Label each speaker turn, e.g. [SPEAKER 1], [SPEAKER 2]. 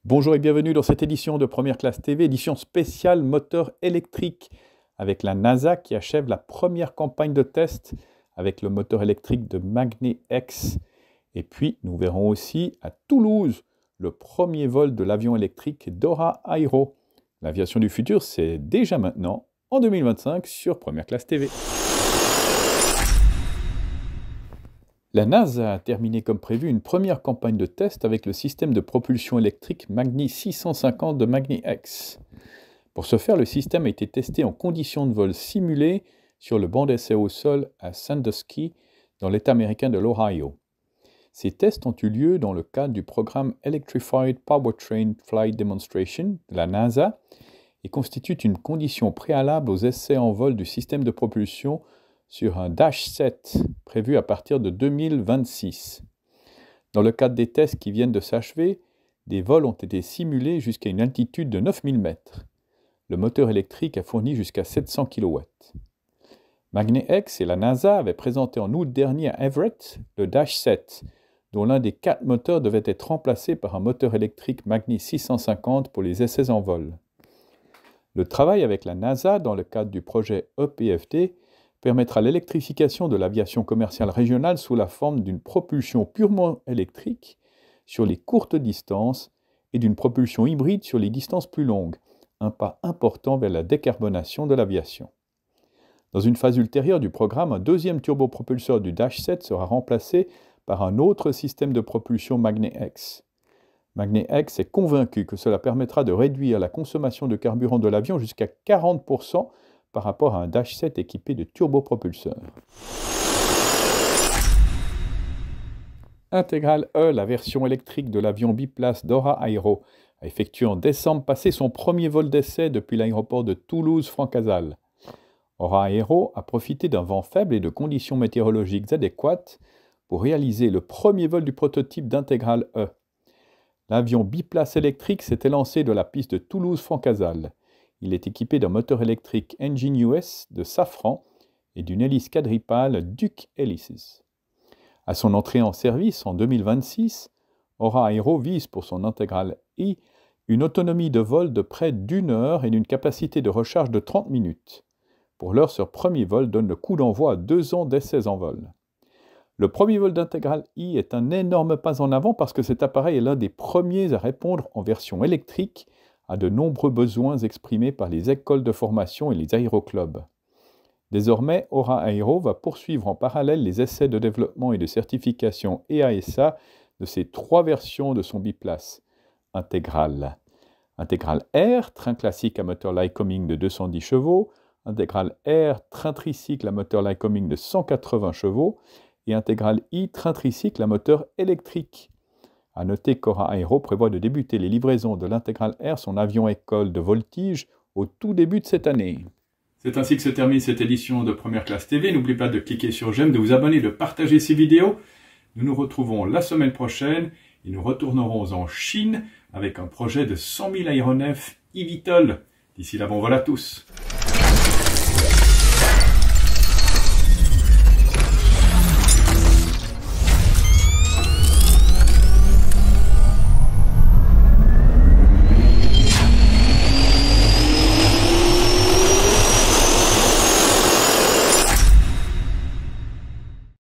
[SPEAKER 1] Bonjour et bienvenue dans cette édition de Première Classe TV, édition spéciale moteur électrique, avec la NASA qui achève la première campagne de test avec le moteur électrique de Magni-X. Et puis nous verrons aussi à Toulouse le premier vol de l'avion électrique d'Ora Aero. L'aviation du futur, c'est déjà maintenant, en 2025, sur Première Classe TV. La NASA a terminé comme prévu une première campagne de test avec le système de propulsion électrique Magni 650 de Magni-X. Pour ce faire, le système a été testé en conditions de vol simulées sur le banc d'essai au sol à Sandusky, dans l'État américain de l'Ohio. Ces tests ont eu lieu dans le cadre du programme Electrified Powertrain Flight Demonstration de la NASA et constituent une condition préalable aux essais en vol du système de propulsion sur un Dash 7 prévu à partir de 2026. Dans le cadre des tests qui viennent de s'achever, des vols ont été simulés jusqu'à une altitude de 9000 mètres. Le moteur électrique a fourni jusqu'à 700 kW. Magni-X et la NASA avaient présenté en août dernier à Everett le Dash 7, dont l'un des 4 moteurs devait être remplacé par un moteur électrique Magni 650 pour les essais en vol. Le travail avec la NASA dans le cadre du projet EPFD permettra l'électrification de l'aviation commerciale régionale sous la forme d'une propulsion purement électrique sur les courtes distances et d'une propulsion hybride sur les distances plus longues, un pas important vers la décarbonation de l'aviation. Dans une phase ultérieure du programme, un deuxième turbopropulseur du Dash 7 sera remplacé par un autre système de propulsion Magni-X. Magni-X est convaincu que cela permettra de réduire la consommation de carburant de l'avion jusqu'à 40% par rapport à un Dash 7 équipé de turbopropulseurs. Integral E, la version électrique de l'avion biplace d'Ora Aero, a effectué en décembre passé son premier vol d'essai depuis l'aéroport de Toulouse-Francazal. Ora Aero a profité d'un vent faible et de conditions météorologiques adéquates pour réaliser le premier vol du prototype d'Integral E. L'avion biplace électrique s'était lancé de la piste de Toulouse-Francazal. Il est équipé d'un moteur électrique Engine US de Safran et d'une hélice quadripale Duke Hélices. À son entrée en service en 2026, Ora Aero vise pour son Integral E une autonomie de vol de près d'1 heure et d'une capacité de recharge de 30 minutes. Pour l'heure, ce premier vol donne le coup d'envoi à 2 ans d'essais en vol. Le premier vol d'Integral E est un énorme pas en avant parce que cet appareil est l'un des premiers à répondre en version électrique à de nombreux besoins exprimés par les écoles de formation et les aéroclubs. Désormais, Ora Aero va poursuivre en parallèle les essais de développement et de certification EASA de ces 3 versions de son biplace. Integral R, train classique à moteur Lycoming de 210 chevaux, Integral R, train tricycle à moteur Lycoming de 180 chevaux, et Integral I, train tricycle à moteur électrique. A noter qu'Ora Aero prévoit de débuter les livraisons de l'Integral R, son avion-école de voltige, au tout début de cette année. C'est ainsi que se termine cette édition de Première Classe TV. N'oubliez pas de cliquer sur j'aime, de vous abonner, de partager ces vidéos. Nous nous retrouvons la semaine prochaine et nous retournerons en Chine avec un projet de 100 000 aéronefs eVTOL. D'ici là, bon vol à tous.